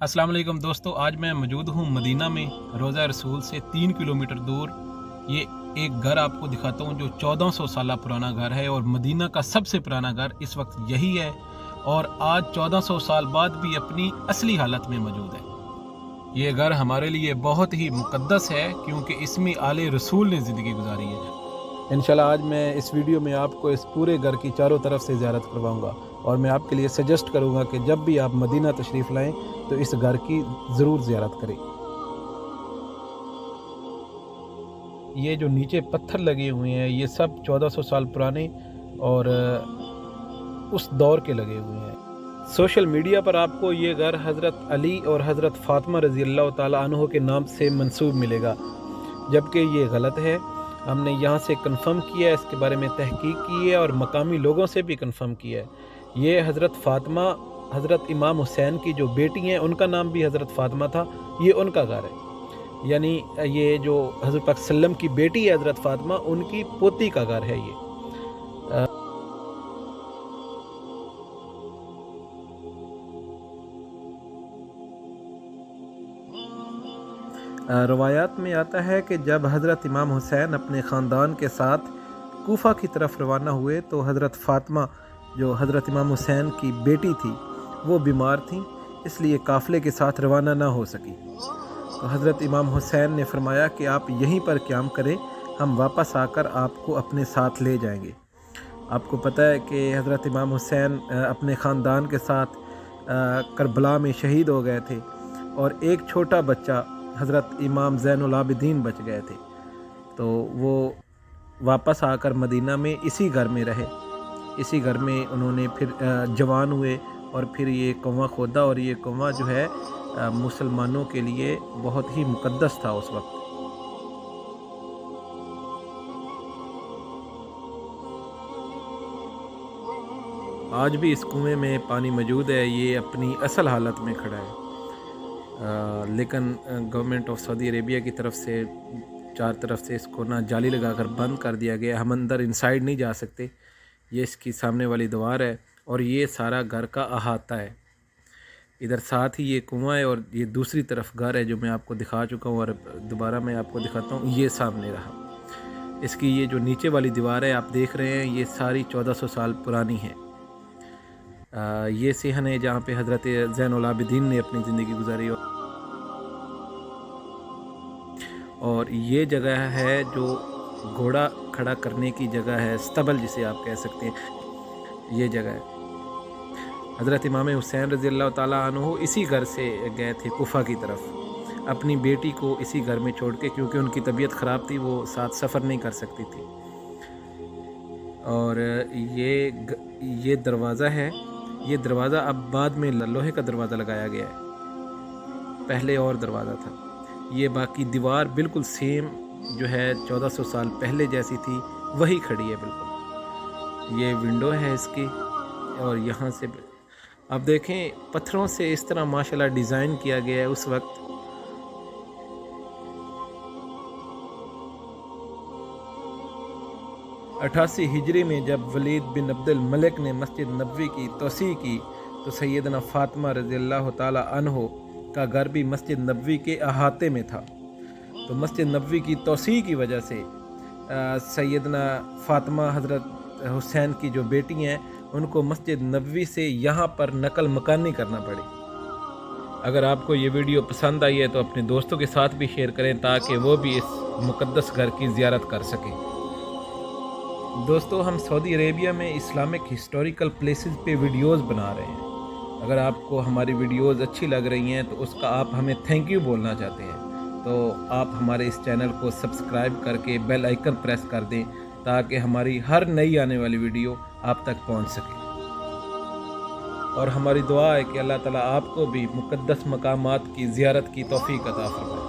अस्सलाम वालेकुम दोस्तों, आज मैं मौजूद हूँ मदीना में। रोज़ा रसूल से 3 किलोमीटर दूर ये एक घर आपको दिखाता हूँ जो 1400 साल पुराना घर है और मदीना का सबसे पुराना घर इस वक्त यही है और आज 1400 साल बाद भी अपनी असली हालत में मौजूद है। ये घर हमारे लिए बहुत ही मुक़द्दस है क्योंकि इसमें आले रसूल ने ज़िंदगी गुजारी है। इंशाल्लाह आज मैं इस वीडियो में आपको इस पूरे घर की चारों तरफ से ज़ियारत करवाऊंगा और मैं आपके लिए सजेस्ट करूंगा कि जब भी आप मदीना तशरीफ़ लाएं तो इस घर की ज़रूर ज़ियारत करें। ये जो नीचे पत्थर लगे हुए हैं ये सब 1400 साल पुराने और उस दौर के लगे हुए हैं। सोशल मीडिया पर आपको ये घर हज़रत अली और हज़रत फ़ातिमा रज़ी अल्लाह ताला अन्हो के नाम से मंसूब मिलेगा, जबकि ये गलत है। हमने यहाँ से कंफर्म किया है, इसके बारे में तहकीक की है और मकामी लोगों से भी कंफर्म किया है। ये हज़रत फ़ातिमा हज़रत इमाम हुसैन की जो बेटी हैं उनका नाम भी हज़रत फ़ातिमा था, ये उनका घर है। यानी ये जो हज़रत पाक सल्लम की बेटी है हज़रत फ़ातिमा, उनकी पोती का घर है ये। रवायात में आता है कि जब हज़रत इमाम हुसैन अपने ख़ानदान के साथ कूफ़ा की तरफ रवाना हुए तो हज़रत फ़ातिमा जो हज़रत इमाम हुसैन की बेटी थी वो बीमार थी, इसलिए काफ़िले के साथ रवाना ना हो सकी। तो हज़रत इमाम हुसैन ने फरमाया कि आप यहीं पर क़याम करें, हम वापस आकर आपको अपने साथ ले जाएंगे। आपको पता है कि हज़रत इमाम हुसैन अपने ख़ानदान के साथ करबला में शहीद हो गए थे और एक छोटा बच्चा हज़रत इमाम ज़ैनुल आबिदीन बच गए थे। तो वो वापस आकर मदीना में इसी घर में रहे। इसी घर में उन्होंने फिर जवान हुए और फिर ये कुआँ खोदा और ये कुआँ जो है मुसलमानों के लिए बहुत ही मुक़द्दस था उस वक्त। आज भी इस कुएं में पानी मौजूद है, ये अपनी असल हालत में खड़ा है। लेकिन गवर्नमेंट ऑफ सऊदी अरेबिया की तरफ से चार तरफ से इसको ना जाली लगाकर बंद कर दिया गया। हम अंदर इनसाइड नहीं जा सकते। ये इसकी सामने वाली दीवार है और ये सारा घर का अहाता है। इधर साथ ही ये कुआं है और ये दूसरी तरफ घर है जो मैं आपको दिखा चुका हूँ और दोबारा मैं आपको दिखाता हूँ। ये सामने रहा। इसकी ये जो नीचे वाली दीवार है आप देख रहे हैं, ये सारी 1400 साल पुरानी है। ये सेहन है जहाँ पे हज़रत ज़ैनुल आबिदीन ने अपनी ज़िंदगी गुजारी और ये जगह है जो घोड़ा खड़ा करने की जगह है, स्तबल जिसे आप कह सकते हैं। ये जगह है। हज़रत इमाम हुसैन रज़ी अल्लाह ताला अन्हु इसी घर से गए थे कूफा की तरफ, अपनी बेटी को इसी घर में छोड़ के, क्योंकि उनकी तबीयत ख़राब थी, वो साथ सफ़र नहीं कर सकती थी। और ये दरवाज़ा है। ये दरवाज़ा अब बाद में लोहे का दरवाज़ा लगाया गया है, पहले और दरवाज़ा था। ये बाकी दीवार बिल्कुल सेम जो है 1400 साल पहले जैसी थी वही खड़ी है बिल्कुल। ये विंडो है इसकी और यहाँ से अब देखें पत्थरों से इस तरह माशाल्लाह डिज़ाइन किया गया है। उस वक्त अठासी हिजरी में जब वलीद बिन अब्दुल मलिक ने मस्जिद नबवी की तोसी की तो सैयदना फ़ातिमा रज़ी अल्लाह ताला अन्हो का घर भी मस्जिद नबवी के अहाते में था। तो मस्जिद नबवी की तोसी की वजह से सैयदना फ़ातिमा हज़रत हुसैन की जो बेटी हैं उनको मस्जिद नबवी से यहाँ पर नकल मकानी करना पड़ी। अगर आपको ये वीडियो पसंद आई है तो अपने दोस्तों के साथ भी शेयर करें ताकि वो भी इस मुक़द्दस घर की ज़ियारत कर सकें। दोस्तों, हम सऊदी अरेबिया में इस्लामिक हिस्टोरिकल प्लेसेस पे वीडियोस बना रहे हैं। अगर आपको हमारी वीडियोस अच्छी लग रही हैं तो उसका आप हमें थैंक यू बोलना चाहते हैं तो आप हमारे इस चैनल को सब्सक्राइब करके बेल आइकन प्रेस कर दें ताकि हमारी हर नई आने वाली वीडियो आप तक पहुंच सके। और हमारी दुआ है कि अल्लाह ताला आपको भी मुक़द्दस मकामात की ज़ियारत की तौफ़ीक़ अता फरमाए।